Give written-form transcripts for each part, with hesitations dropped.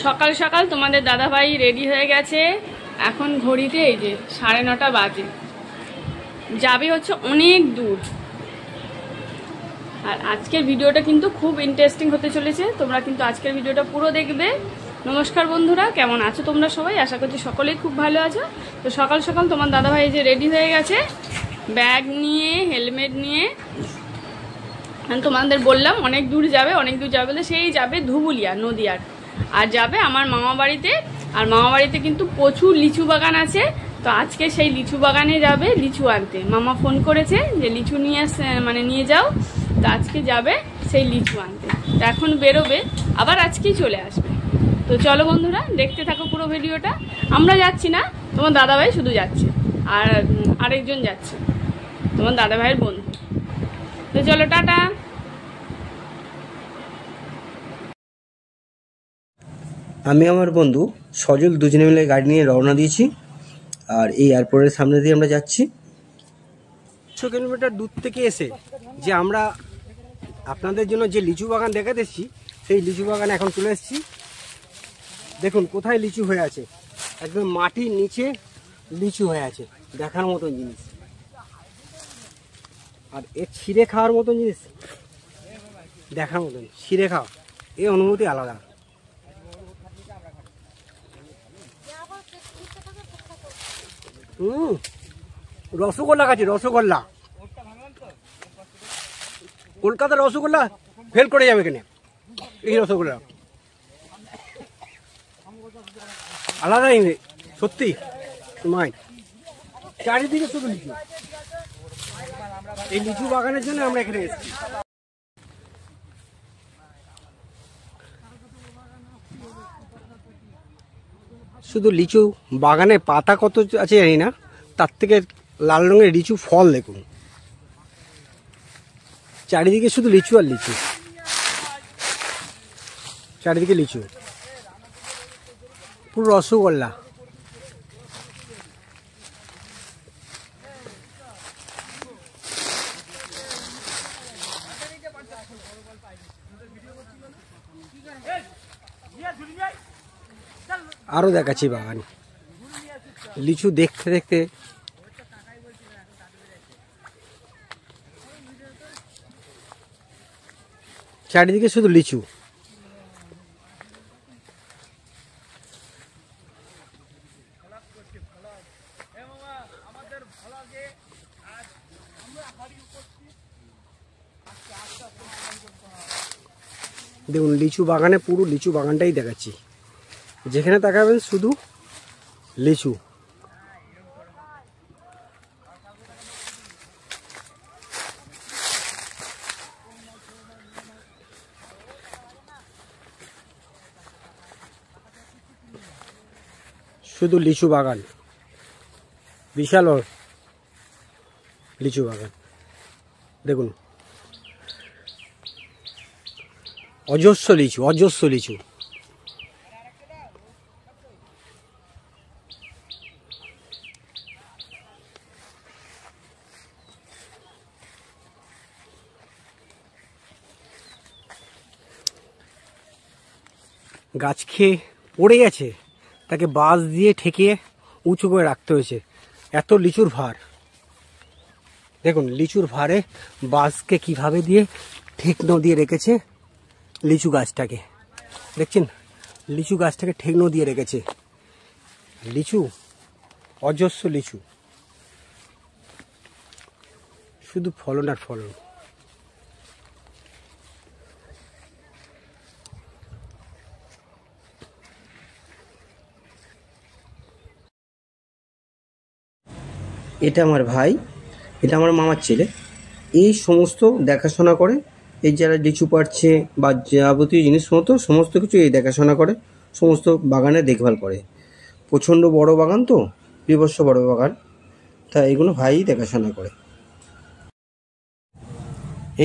সকাল সকাল তোমাদের দাদাভাই রেডি হয়ে গেছে। এখন ঘড়িতে এই যে 9:30 বাজে। যাবে হচ্ছে অনেক দূর। আর আজকের ভিডিওটা কিন্তু খুব ইন্টারেস্টিং হতে চলেছে, তোমরা কিন্তু আজকের ভিডিওটা পুরো দেখবে। নমস্কার বন্ধুরা, কেমন আছো তোমরা সবাই? আশা করছি সকলেই খুব ভালো আছো। তো সকাল সকাল তোমার দাদাভাই এই যে রেডি হয়ে গেছে, ব্যাগ নিয়ে, হেলমেট নিয়ে। তোমাদের বললাম অনেক দূর যাবে, অনেক দূর যাবে বলে সেই যাবে ধুবুলিয়া, নদিয়ার। আর যাবে আমার মামা বাড়িতে। আর মামা বাড়িতে কিন্তু প্রচুর লিচু বাগান আছে। তো আজকে সেই লিচু বাগানে যাবে লিচু আনতে। মামা ফোন করেছে যে লিচু নিয়ে যাও। তো আজকে যাবে সেই লিচু আনতে। তো এখন বেরোবে, আবার আজকেই চলে আসবে। তো চলো বন্ধুরা, দেখতে থাকো পুরো ভিডিওটা। আমরা যাচ্ছি না, তোমার দাদাভাই শুধু যাচ্ছে, আর আরেকজন যাচ্ছে, তোমার দাদাভাইয়ের বন্ধু। তো চলো, টাটা। আমি আমার বন্ধু সজল দুজনে মিলে গাড়ি নিয়ে রওনা দিয়েছি। আর এই এয়ারপোর্টের সামনে দিয়ে আমরা যাচ্ছি। 100 কিলোমিটার দূর থেকে এসে যে আমরা আপনাদের জন্য যে লিচু বাগান দেখাতে এসেছি, সেই লিচু বাগানে এখন চলে এসেছি। দেখুন কোথায় লিচু হয়ে আছে, একদম মাটির নিচে লিচু হয়ে আছে, দেখার মতন জিনিস। আর এর ছিঁড়ে খাওয়ার মতন জিনিস, দেখার মতন ছিঁড়ে খাওয়া, এই অনুভূতি আলাদা। রসগোল্লা খাচ্ছি, রসগোল্লা। কলকাতার রসগোল্লা ফেল করে যাবে এখানে। এই রসগোল্লা আলাদাই সত্যি। তোমায় চারিদিকে শুধু লিচু। এই লিচু বাগানের জন্য আমরা এখানে এসেছি। শুধু লিচু বাগানে পাতা কত আছে জানি না, তার থেকে লাল রঙের লিচু ফল দেখুন। চারিদিকে শুধু লিচু আর লিচু, চারিদিকে লিচু, পুরো রসগোল্লা। আরো দেখাচ্ছি বাগান, লিচু দেখতে দেখতে চারিদিকে শুধু লিচু। দেখুন লিচু বাগানে, পুরো লিচু বাগানটাই দেখাচ্ছি। যেখানে তাকাবেন শুধু লিচু। শুধু লিচু বাগান, বিশাল লিচু বাগান। দেখুন অজস্র লিচু, অজস্র লিচু। গাছ খেয়ে পড়ে গেছে, তাকে বাঁশ দিয়ে ঠেকিয়ে উঁচু করে রাখতে হয়েছে, এত লিচুর ভার। দেখুন লিচুর ভারে বাঁশকে কিভাবে দিয়ে ঠেকনো দিয়ে রেখেছে লিচু গাছটাকে। দেখছেন লিচু গাছটাকে ঠেকনো দিয়ে রেখেছে। লিচু অজস্র লিচু, শুধু ফলন আর ফলন। এটা আমার ভাই, এটা আমার মামার ছেলে। এই সমস্ত দেখাশোনা করে, এই যারা লিচু পাড়ছে বা যাবতীয় জিনিস সমস্ত কিছু এই দেখাশোনা করে, সমস্ত বাগানে দেখভাল করে। প্রচণ্ড বড় বাগান তো, বিভৎস বড় বাগান, তা এগুলো ভাই দেখাশোনা করে।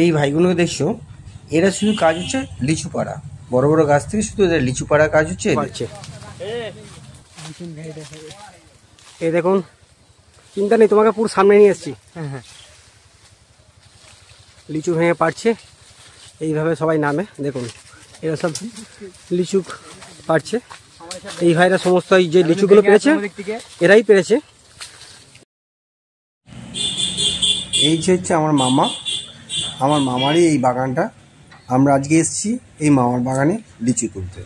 এই ভাইগুলোকে দেখছো, এরা শুধু কাজ হচ্ছে লিচু পাড়া। বড় বড় গাছ থেকে শুধু এদের লিচু পাড়া কাজ হচ্ছে। এই দেখুন, চিন্তা নেই, তোমাকে পুরো সামনে নিয়ে এসছি। হ্যাঁ, লিচু ভেঙে পারছে, এইভাবে সবাই নামে। দেখুন এরা সব লিচু পারছে। এই ভাইরা সমস্ত এই যে লিচুগুলো পেরেছে এরাই পেরেছে। এই যে হচ্ছে আমার মামা, আমার মামারই এই বাগানটা। আমরা আজকে এসেছি এই মামার বাগানে লিচু তুলতে।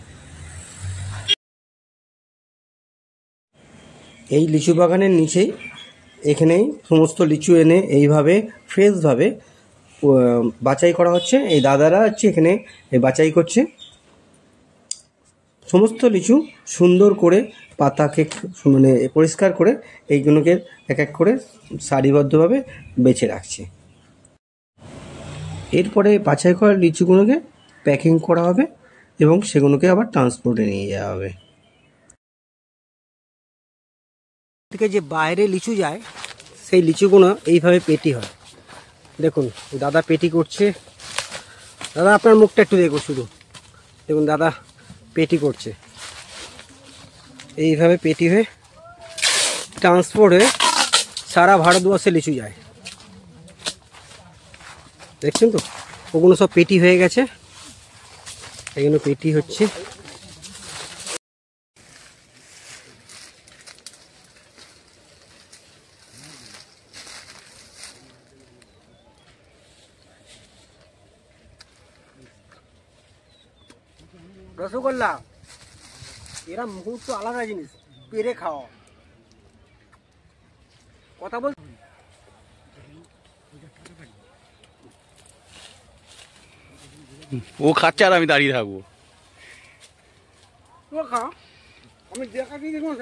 এই লিচু বাগানের নিচেই এখানেই সমস্ত লিচু এনে এইভাবে ফ্রেশভাবে বাছাই করা হচ্ছে। এই দাদারা হচ্ছে এখানে বাছাই করছে সমস্ত লিচু, সুন্দর করে পাতাকে মানে পরিষ্কার করে এইগুলোকে এক এক করে সারিবদ্ধভাবে বেছে রাখছে। এরপরে বাছাই করা লিচুগুলোকে প্যাকিং করা হবে এবং সেগুলোকে আবার ট্রান্সপোর্টে নিয়ে যাওয়া হবে। থেকে যে বাইরে লিচু যায় সেই লিচুগুলো এইভাবে পেটি হয়। দেখুন দাদা পেটি করছে। দাদা আপনার মুখটা একটু দেখুন, শুধু দেখুন দাদা পেটি করছে। এইভাবে পেটি হয়ে ট্রান্সপোর্ট হয়ে সারা ভারতবর্ষে লিচু যায়। দেখছেন তো ওগুলো সব পেটি হয়ে গেছে, এগুলো পেটি হচ্ছে। রসগোল্লা এরা মুহূর্ত আলাদা জিনিস, পেরে খাওয়া। কথা বল ও খাচ্ছে আর আমি দাঁড়িয়ে থাকবো। আমি দেখা কি দেখুন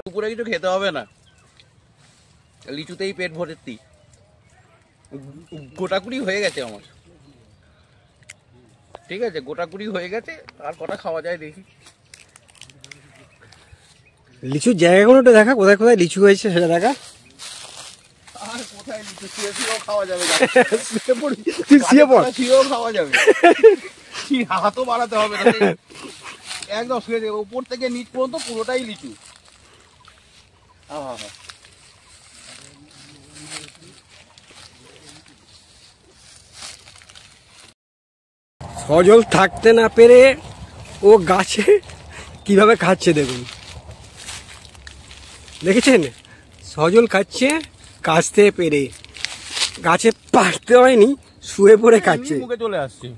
দুপুরে কিছু খেতে হবে না, লিচুতেই পেট ভর্তি। গোটাকুড়ি হয়ে গেছে আমার, ঠিক আছে গোটাকুড়ি হয়ে গেছে। আর কটা খাওয়া যায় দেখি। লিচুর জায়গাগুলোটা দেখা, কোথায় কোথায় লিচু হয়েছে সেটা দেখা। আর কোথায় লিচু, শুয়ে শুয়েও খাওয়া যাবে, শুয়েও খাওয়া যাবে, হাতও বাড়াতে হবে না, একদম শুয়ে যাবে। উপর থেকে নিচ পর্যন্ত পুরোটাই লিচু। সজল থাকতে না পেরে ও গাছে কিভাবে খাচ্ছে দেখুন, দেখেছেন? সজল খাচ্ছে কাছতে পেরে, গাছে পারতে হয়নি, শুয়ে পড়ে খাচ্ছে। মুখে চলে আসছে।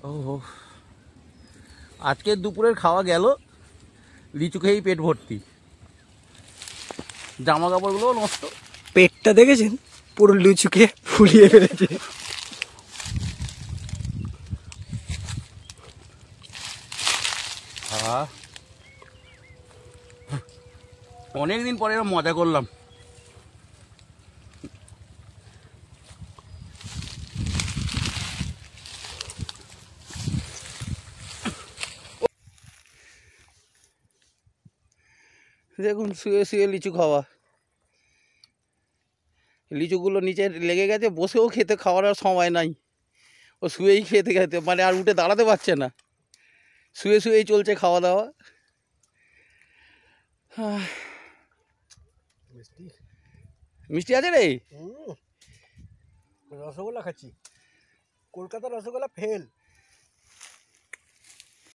ও আজকে দুপুরের খাওয়া গেল, লিচু খেয়েই পেট ভর্তি, জামা কাপড়গুলো নষ্ট। পেটটা দেখেছেন পুরো লিচুকে ফুলিয়ে ফেলেছে। অনেকদিন পরে মজা করলাম। দেখুন শুয়ে শুয়ে লিচু খাওয়া, লিচুগুলো নিচে লেগে গেছে, বসেও খেতে খাওয়ার আর সময় নাই, ও শুয়েই খেতে খেতে মানে আর উঠে দাঁড়াতে পারছে না, শুয়ে শুয়েই চলছে খাওয়া দাওয়া। মিষ্টি আছে রে, রসগোল্লা খাচ্ছি, কলকাতার রসগোল্লা ফেল।